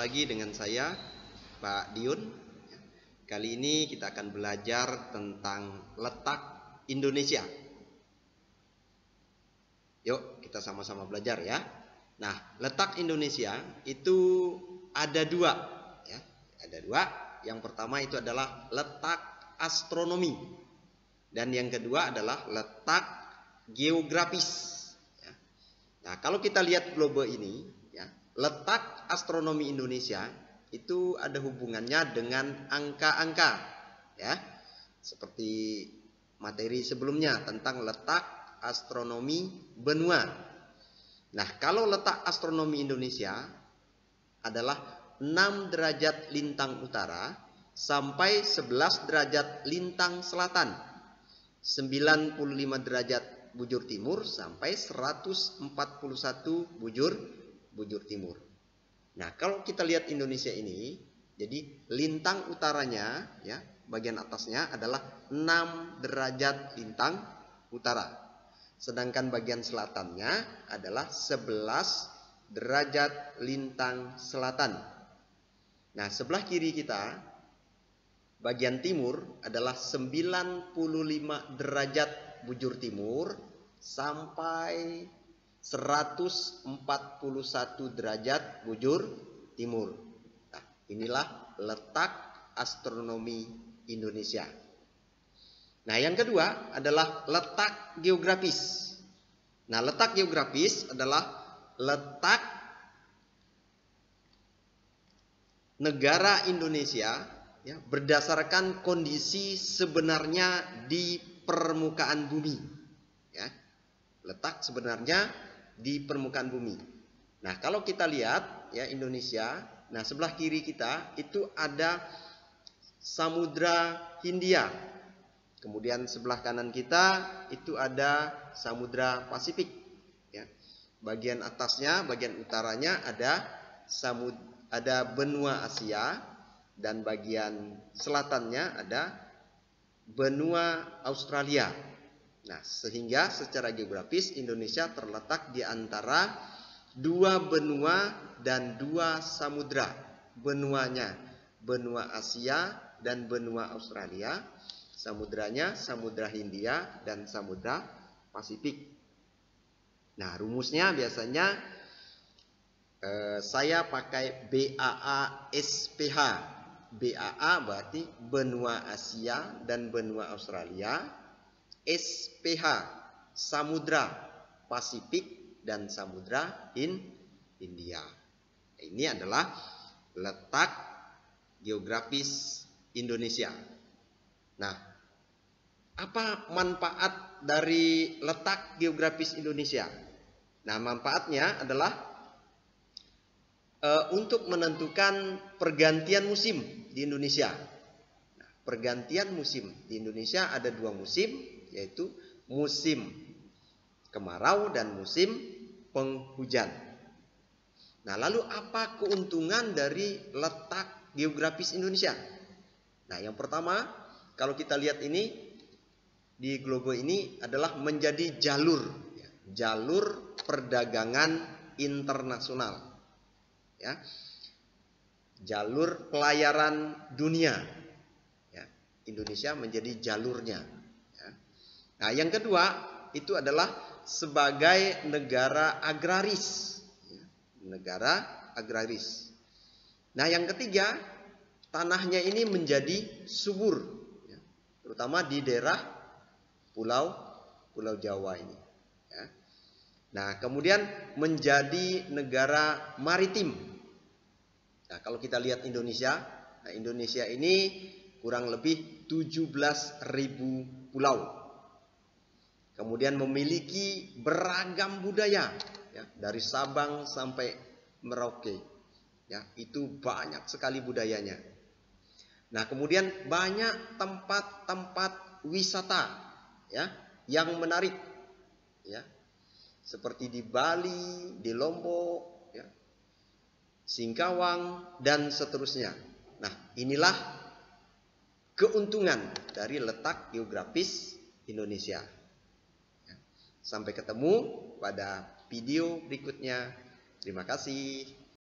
lagi dengan saya, Pak Diun. Kali ini kita akan belajar tentang letak Indonesia. Yuk kita sama-sama belajar ya. Nah, letak Indonesia itu ada dua ya. Ada dua. Yang pertama itu adalah letak astronomi. Dan yang kedua adalah letak geografis ya. Nah, kalau kita lihat globe ini ya, letak astronomi Indonesia itu ada hubungannya dengan angka-angka ya. Seperti materi sebelumnya tentang letak astronomi benua. Nah, kalau letak astronomi Indonesia adalah 6 derajat lintang utara sampai 11 derajat lintang selatan, 95 derajat bujur timur sampai 141 bujur timur. Nah, kalau kita lihat Indonesia ini, jadi lintang utaranya ya, bagian atasnya adalah 6 derajat lintang utara. Sedangkan bagian selatannya adalah 11 derajat lintang selatan. Nah, sebelah kiri kita, bagian timur adalah 95 derajat bujur timur sampai 141 derajat bujur timur. Nah, inilah letak astronomi Indonesia. Nah, yang kedua adalah letak geografis. Nah, letak geografis adalah letak negara Indonesia ya, berdasarkan kondisi sebenarnya di permukaan bumi ya. Letak sebenarnya di permukaan bumi. Nah, kalau kita lihat ya Indonesia, nah sebelah kiri kita itu ada Samudra Hindia. Kemudian sebelah kanan kita itu ada Samudra Pasifik ya. Bagian atasnya, bagian utaranya ada benua Asia dan bagian selatannya ada benua Australia. Nah, sehingga secara geografis Indonesia terletak di antara dua benua dan dua samudra. Benuanya benua Asia dan benua Australia. Samudranya Samudra Hindia dan Samudra Pasifik. Nah, rumusnya biasanya saya pakai BAA SPH. BAA berarti benua Asia dan benua Australia. SPH Samudra Pasifik dan Samudra Hindia. Ini adalah letak geografis Indonesia. Nah, apa manfaat dari letak geografis Indonesia? Nah, manfaatnya adalah untuk menentukan pergantian musim di Indonesia. Nah, pergantian musim di Indonesia ada 2 musim, yaitu musim kemarau dan musim penghujan. Nah, lalu apa keuntungan dari letak geografis Indonesia? Nah, yang pertama, kalau kita lihat ini di globe ini adalah menjadi jalur perdagangan internasional ya. Jalur pelayaran dunia ya. Indonesia menjadi jalurnya ya. Nah, yang kedua itu adalah sebagai negara agraris ya. Negara agraris. Nah, yang ketiga, tanahnya ini menjadi subur terutama di daerah Pulau Jawa ini ya. Nah, kemudian menjadi negara maritim. Nah, kalau kita lihat Indonesia, nah Indonesia ini kurang lebih 17.000 pulau. Kemudian memiliki beragam budaya ya, dari Sabang sampai Merauke. Ya, itu banyak sekali budayanya. Nah, kemudian banyak tempat-tempat wisata ya yang menarik ya. Seperti di Bali, di Lombok ya, Singkawang dan seterusnya. Nah, inilah keuntungan dari letak geografis Indonesia. Ya. Sampai ketemu pada video berikutnya. Terima kasih.